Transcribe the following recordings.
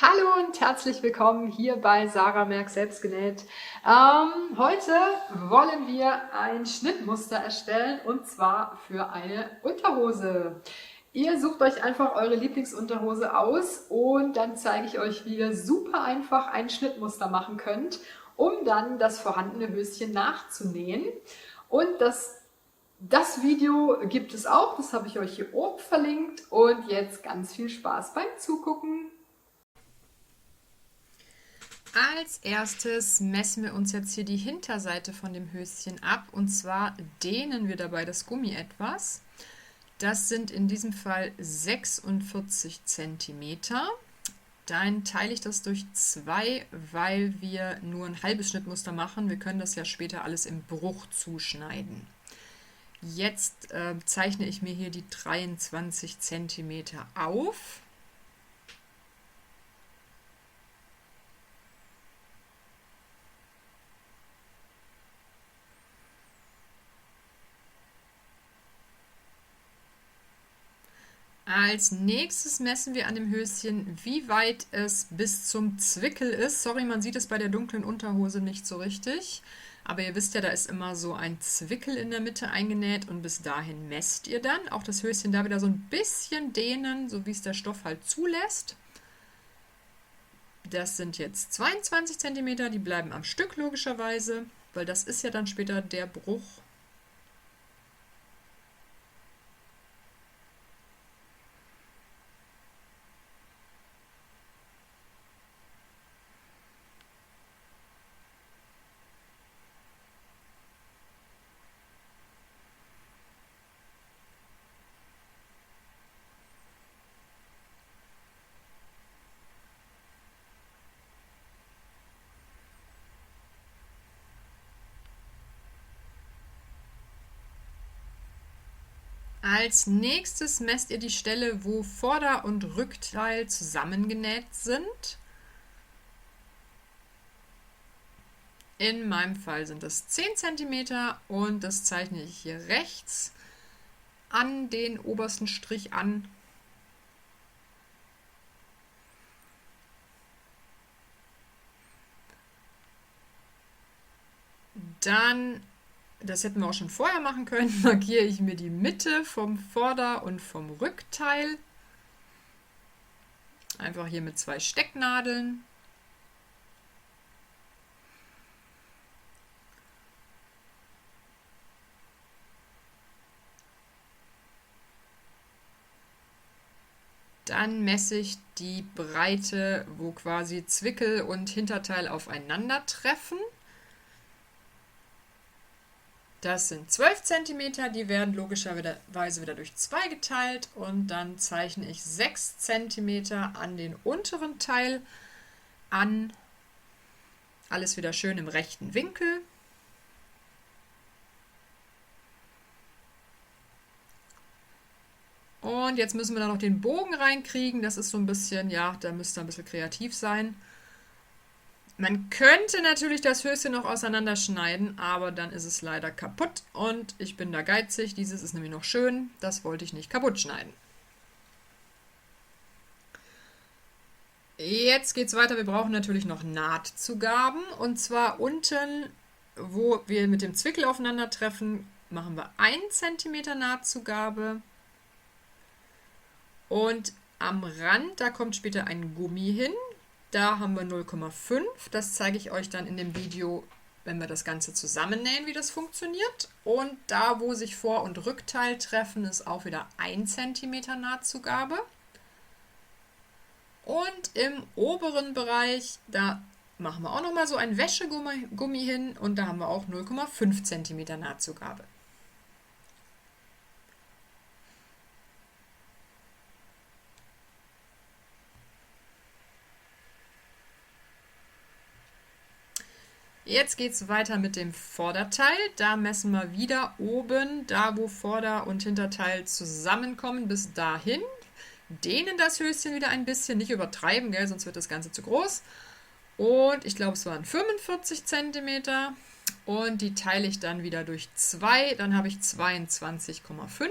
Hallo und herzlich willkommen hier bei Sarah Merck Selbstgenäht. Heute wollen wir ein Schnittmuster erstellen und zwar für eine Unterhose. Ihr sucht euch einfach eure Lieblingsunterhose aus und dann zeige ich euch, wie ihr super einfach ein Schnittmuster machen könnt, um dann das vorhandene Höschen nachzunähen. Und das Video gibt es auch, das habe ich euch hier oben verlinkt und jetzt ganz viel Spaß beim Zugucken. Als erstes messen wir uns jetzt hier die Hinterseite von dem Höschen ab und zwar dehnen wir dabei das Gummi etwas. Das sind in diesem Fall 46 cm. Dann teile ich das durch 2, weil wir nur ein halbes Schnittmuster machen. Wir können das ja später alles im Bruch zuschneiden. Jetzt zeichne ich mir hier die 23 cm auf. Als nächstes messen wir an dem Höschen, wie weit es bis zum Zwickel ist. Sorry, man sieht es bei der dunklen Unterhose nicht so richtig. Aber ihr wisst ja, da ist immer so ein Zwickel in der Mitte eingenäht und bis dahin messt ihr dann. Auch das Höschen da wieder so ein bisschen dehnen, so wie es der Stoff halt zulässt. Das sind jetzt 22 cm, die bleiben am Stück logischerweise, weil das ist ja dann später der Bruch. Als nächstes messt ihr die Stelle, wo Vorder- und Rückteil zusammengenäht sind. In meinem Fall sind das 10 cm und das zeichne ich hier rechts an den obersten Strich an. Dann, das hätten wir auch schon vorher machen können, markiere ich mir die Mitte vom Vorder- und vom Rückteil. Einfach hier mit 2 Stecknadeln. Dann messe ich die Breite, wo quasi Zwickel und Hinterteil aufeinandertreffen. Das sind 12 cm, die werden logischerweise wieder durch 2 geteilt und dann zeichne ich 6 cm an den unteren Teil an. Alles wieder schön im rechten Winkel. Und jetzt müssen wir da noch den Bogen reinkriegen. Das ist so ein bisschen, ja, da müsst ihr ein bisschen kreativ sein. Man könnte natürlich das Höschen noch auseinanderschneiden, aber dann ist es leider kaputt und ich bin da geizig. Dieses ist nämlich noch schön, das wollte ich nicht kaputt schneiden. Jetzt geht es weiter, wir brauchen natürlich noch Nahtzugaben und zwar unten, wo wir mit dem Zwickel aufeinandertreffen, machen wir 1 cm Nahtzugabe und am Rand, da kommt später ein Gummi hin. Da haben wir 0,5. Das zeige ich euch dann in dem Video, wenn wir das Ganze zusammennähen, wie das funktioniert. Und da, wo sich Vor- und Rückteil treffen, ist auch wieder 1 cm Nahtzugabe. Und im oberen Bereich, da machen wir auch nochmal so ein Wäschegummi hin und da haben wir auch 0,5 cm Nahtzugabe. Jetzt geht es weiter mit dem Vorderteil. Da messen wir wieder oben, da wo Vorder- und Hinterteil zusammenkommen, bis dahin. Dehnen das Höschen wieder ein bisschen, nicht übertreiben, gell, sonst wird das Ganze zu groß. Und ich glaube, es waren 45 cm. Und die teile ich dann wieder durch 2, dann habe ich 22,5.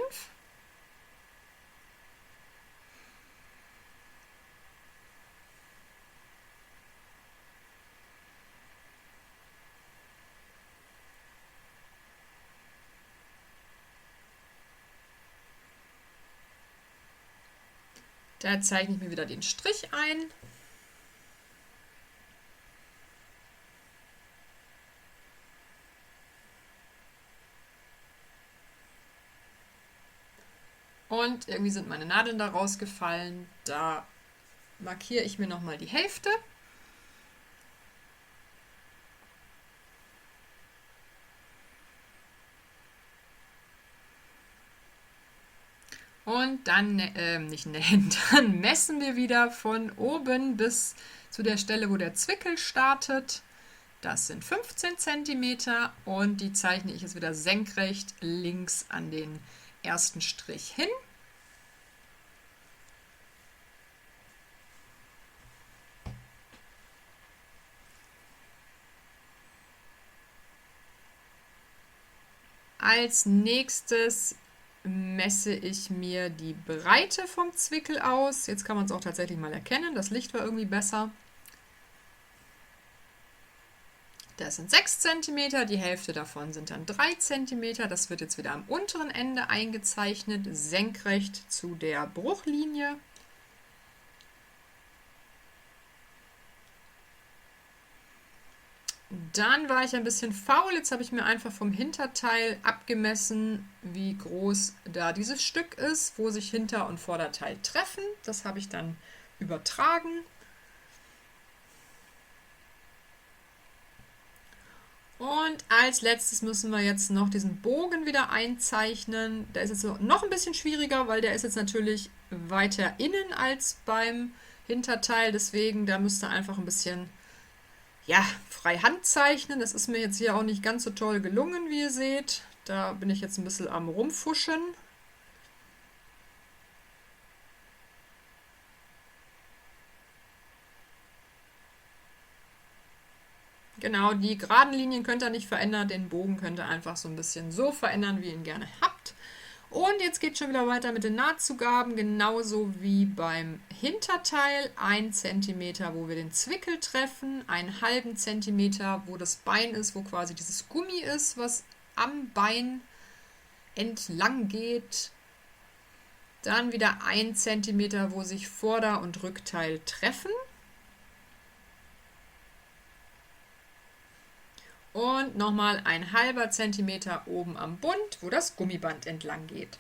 Da zeichne ich mir wieder den Strich ein. Und irgendwie sind meine Nadeln da rausgefallen. Da markiere ich mir nochmal die Hälfte. Und dann, nicht nähen, dann messen wir wieder von oben bis zu der Stelle, wo der Zwickel startet. Das sind 15 cm und die zeichne ich jetzt wieder senkrecht links an den ersten Strich hin. Als nächstes messe ich mir die Breite vom Zwickel aus. Jetzt kann man es auch tatsächlich mal erkennen. Das Licht war irgendwie besser. Das sind 6 cm, die Hälfte davon sind dann 3 cm. Das wird jetzt wieder am unteren Ende eingezeichnet, senkrecht zu der Bruchlinie. Dann war ich ein bisschen faul. Jetzt habe ich mir einfach vom Hinterteil abgemessen, wie groß da dieses Stück ist, wo sich Hinter- und Vorderteil treffen. Das habe ich dann übertragen. Und als letztes müssen wir jetzt noch diesen Bogen wieder einzeichnen. Der ist jetzt noch ein bisschen schwieriger, weil der ist jetzt natürlich weiter innen als beim Hinterteil. Deswegen, da müsst ihr einfach ein bisschen frei Hand zeichnen. Das ist mir jetzt hier auch nicht ganz so toll gelungen, wie ihr seht. Da bin ich jetzt ein bisschen am Rumfuschen. Genau, die geraden Linien könnt ihr nicht verändern, den Bogen könnt ihr einfach so ein bisschen so verändern, wie ihr ihn gerne habt. Und jetzt geht es schon wieder weiter mit den Nahtzugaben, genauso wie beim Hinterteil. 1 cm, wo wir den Zwickel treffen, einen halben Zentimeter, wo das Bein ist, wo quasi dieses Gummi ist, was am Bein entlang geht. Dann wieder 1 cm, wo sich Vorder- und Rückteil treffen. Und nochmal ein halber Zentimeter oben am Bund, wo das Gummiband entlang geht.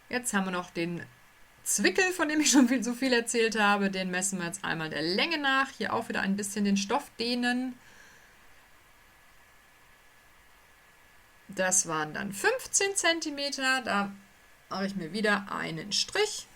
Jetzt haben wir noch den Zwickel, von dem ich schon so viel erzählt habe. Den messen wir jetzt einmal der Länge nach. Hier auch wieder ein bisschen den Stoff dehnen. Das waren dann 15 cm. Da mache ich mir wieder einen Strich.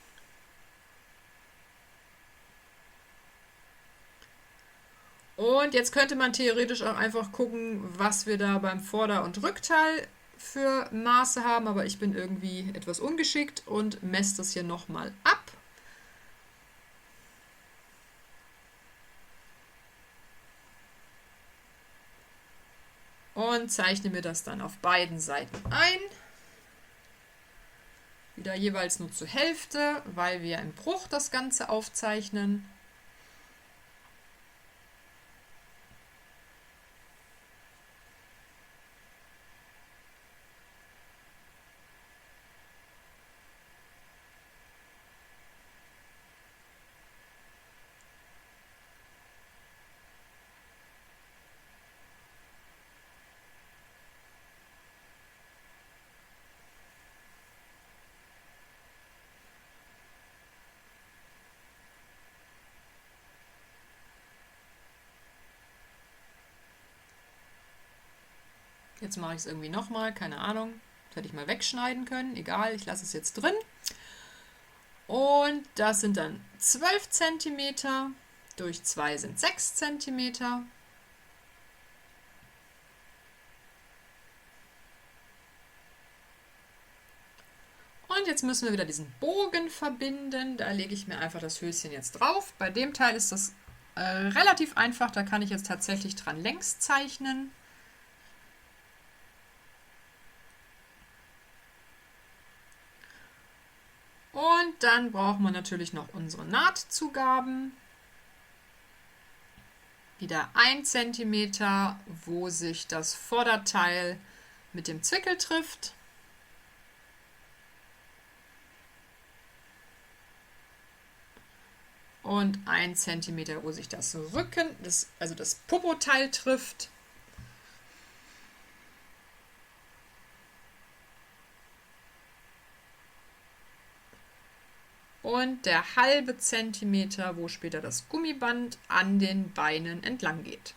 Und jetzt könnte man theoretisch auch einfach gucken, was wir da beim Vorder- und Rückteil für Maße haben, aber ich bin irgendwie etwas ungeschickt und messe das hier nochmal ab. Und zeichne mir das dann auf beiden Seiten ein. Wieder jeweils nur zur Hälfte, weil wir im Bruch das Ganze aufzeichnen. Jetzt mache ich es irgendwie nochmal, keine Ahnung. Das hätte ich mal wegschneiden können, egal, ich lasse es jetzt drin. Und das sind dann 12 cm, durch 2 sind 6 cm. Und jetzt müssen wir wieder diesen Bogen verbinden. Da lege ich mir einfach das Höschen jetzt drauf. Bei dem Teil ist das relativ einfach, da kann ich jetzt tatsächlich dran längs zeichnen. Und dann braucht man natürlich noch unsere Nahtzugaben. wieder 1 cm, wo sich das Vorderteil mit dem Zwickel trifft. Und 1 cm, wo sich das Rücken, also das Popoteil trifft. Und der halbe Zentimeter, wo später das Gummiband an den Beinen entlang geht.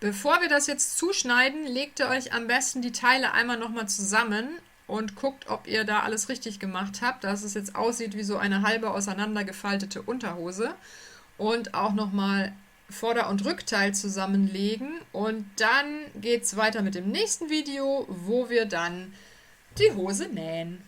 Bevor wir das jetzt zuschneiden, legt ihr euch am besten die Teile einmal nochmal zusammen und guckt, ob ihr da alles richtig gemacht habt, dass es jetzt aussieht wie so eine halbe auseinandergefaltete Unterhose. Und auch nochmal Vorder- und Rückteil zusammenlegen. Und dann geht es weiter mit dem nächsten Video, wo wir dann die Hose nähen.